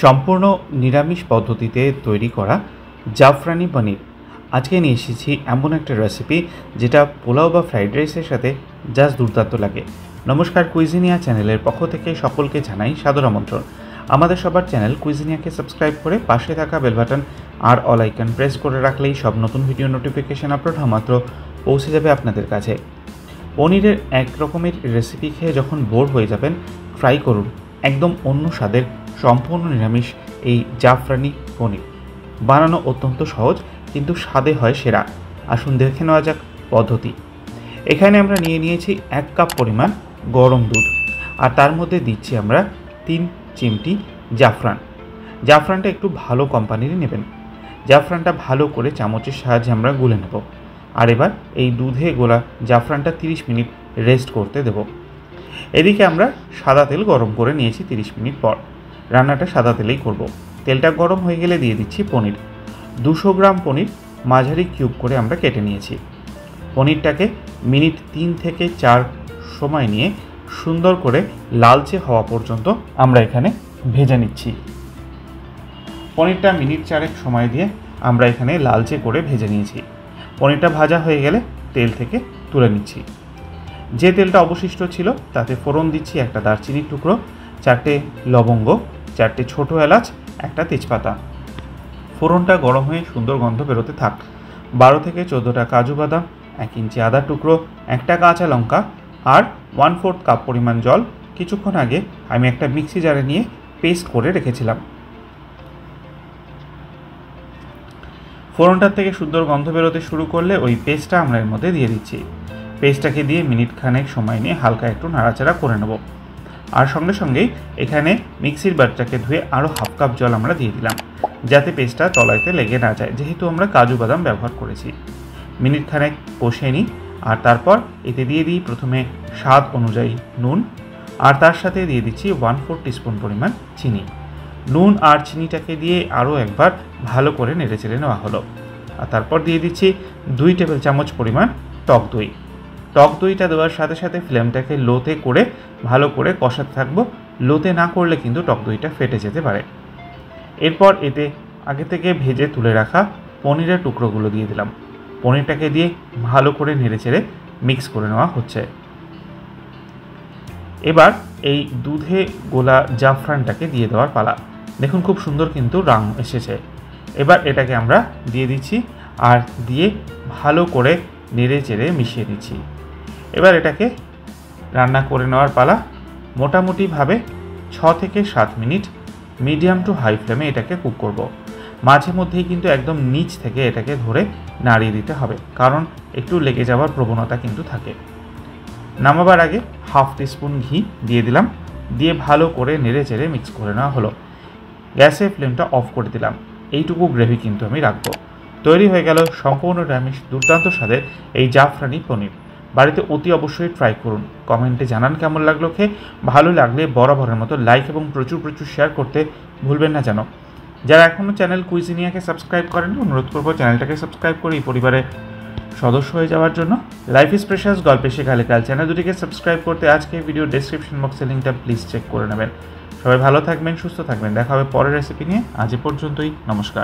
সম্পূর্ণ নিরামিষ পদ্ধতিতে তৈরি করা জাফরানি পনির। আজকে নিয়ে এসেছি এমন একটা রেসিপি যেটা পোলাও বা ফ্রাইড রাইসের সাথে জাস্ট দুর্দান্ত লাগে। নমস্কার, কুইজিনিয়া চ্যানেলের পক্ষ থেকে সকলকে জানাই সাদর আমন্ত্রণ। আমাদের সবার চ্যানেল কুইজিনিয়াকে সাবস্ক্রাইব করে পাশে থাকা বেল বাটন আর অল আইকন প্রেস করে রাখলেই সব নতুন ভিডিও নোটিফিকেশন আপলোড হওয়া মাত্র পৌঁছে যাবে আপনাদের কাছে। পনিরের এক রকমের রেসিপি খেয়ে যখন বোর হয়ে যাবেন, ট্রাই করুন একদম অন্য স্বাদের সম্পূর্ণ নিরামিষ এই জাফরানি পনির। বানানো অত্যন্ত সহজ, কিন্তু স্বাদে হয় সেরা। আসুন দেখে নেওয়া যাক পদ্ধতি। এখানে আমরা নিয়ে নিয়েছি 1 কাপ পরিমাণ গরম দুধ, আর তার মধ্যে দিচ্ছি আমরা 3 চিমটি জাফরান। জাফরানটা একটু ভালো কোম্পানিরই নেবেন। জাফরানটা ভালো করে চামচের সাহায্যে আমরা গুলে নেব। আর এবার এই দুধে গোলা জাফরানটা 30 মিনিট রেস্ট করতে দেব। এদিকে আমরা সাদা তেল গরম করে নিয়েছি 30 মিনিট পর। রান্নাটা সাদা তেলেই করব। তেলটা গরম হয়ে গেলে দিয়ে দিচ্ছি পনির। 200 গ্রাম পনির মাঝারি কিউব করে আমরা কেটে নিয়েছি। পনিরটাকে মিনিট 3 থেকে 4 সময় নিয়ে সুন্দর করে লালচে হওয়া পর্যন্ত আমরা এখানে ভেজে নিচ্ছি। পনিরটা মিনিট 4 সময় দিয়ে আমরা এখানে লালচে করে ভেজে নিয়েছি। পনিরটা ভাজা হয়ে গেলে তেল থেকে তুলে নিচ্ছি। যে তেলটা অবশিষ্ট ছিল তাতে ফোড়ন দিচ্ছি একটা দারচিনির টুকরো, 4টে লবঙ্গ, 4টে ছোটো এলাচ, একটা তেজপাতা। ফোড়নটা গরম হয়ে সুন্দর গন্ধ বেরোতে থাক। 12 থেকে 14টা কাজু বাদাম, 1 ইঞ্চি আদা টুকরো, একটা কাঁচা লঙ্কা আর 1/4 কাপ পরিমাণ জল কিছুক্ষণ আগে আমি একটা মিক্সি জারে নিয়ে পেস্ট করে রেখেছিলাম। ফোড়নটার থেকে সুন্দর গন্ধ বেরোতে শুরু করলে ওই পেস্টটা আমরা এর মধ্যে দিয়ে দিচ্ছি। পেস্টটাকে দিয়ে মিনিট খানেক সময় নিয়ে হালকা একটু নাড়াচাড়া করে নেব। আর সঙ্গে সঙ্গেই এখানে মিক্সির বারটাকে ধুয়ে আরও 1/2 কাপ জল আমরা দিয়ে দিলাম, যাতে পেস্টটা তলাইতে লেগে না যায়, যেহেতু আমরা কাজু বাদাম ব্যবহার করেছি। মিনিট খানেক কষিয়ে নিই, আর তারপর এতে দিয়ে দিই প্রথমে স্বাদ অনুযায়ী নুন, আর তার সাথে দিয়ে দিচ্ছি 1/4 টিস্পুন পরিমাণ চিনি। নুন আর চিনিটাকে দিয়ে আরও একবার ভালো করে নেড়েচেড়ে নেওয়া হলো। আর তারপর দিয়ে দিচ্ছি 2 টেবিল চামচ পরিমাণ টক দই। টক দইটা দেওয়ার সাথে সাথে ফ্লেমটাকে লোতে করে ভালো করে কষাতে থাকবো। লোতে না করলে কিন্তু টক দইটা ফেটে যেতে পারে। এরপর এতে আগে থেকে ভেজে তুলে রাখা পনিরের টুকরোগুলো দিয়ে দিলাম। পনিরটাকে দিয়ে ভালো করে নেড়েচেড়ে মিক্স করে নেওয়া হচ্ছে। এবার এই দুধে গোলা জাফরানটাকে দিয়ে দেওয়ার পালা। দেখুন খুব সুন্দর কিন্তু রং এসেছে। এবার এটাকে আমরা দিয়ে দিচ্ছি, আর দিয়ে ভালো করে নেড়েচেড়ে মিশিয়ে দিচ্ছি। এবার এটাকে রান্না করে নেওয়ার পালা। মোটামুটিভাবে 6 থেকে 7 মিনিট মিডিয়াম টু হাই ফ্লেমে এটাকে কুক করব। মাঝে মধ্যেই কিন্তু একদম নিচ থেকে এটাকে ধরে নাড়িয়ে দিতে হবে, কারণ একটু লেগে যাওয়ার প্রবণতা কিন্তু থাকে। নামাবার আগে 1/2 টিস্পুন ঘি দিয়ে দিলাম, দিয়ে ভালো করে নেড়েচেড়ে মিক্স করে নেওয়া হলো। গ্যাসের ফ্লেমটা অফ করে দিলাম। এইটুকু গ্রেভি কিন্তু আমি রাখবো। তৈরি হয়ে গেল সম্পূর্ণ নিরামিষ দুর্দান্ত স্বাদের এই জাফরানি পনির। বাড়িতে অতি অবশ্যই ট্রাই করুন। কমেন্টে জানান কেমন লাগলো খেয়ে। ভালো লাগলে বরাবরের মতো লাইক এবং প্রচুর শেয়ার করতে ভুলবেন না যেন। যারা এখনও চ্যানেল কুইজিনিয়াকে সাবস্ক্রাইব করেন, অনুরোধ করবো চ্যানেলটাকে সাবস্ক্রাইব করে এই পরিবারে সদস্য হয়ে যাওয়ার জন্য। লাইফ ইজ প্রেশাস গল্পে শেখালে কাল চ্যানেল দুটিকে সাবস্ক্রাইব করতে আজকে ভিডিও ডেসক্রিপশন বক্সে লিঙ্কটা প্লিজ চেক করে নেবেন। সবাই ভালো থাকবেন, সুস্থ থাকবেন। দেখা হবে পরের রেসিপি নিয়ে। আজ এ পর্যন্তই, নমস্কার।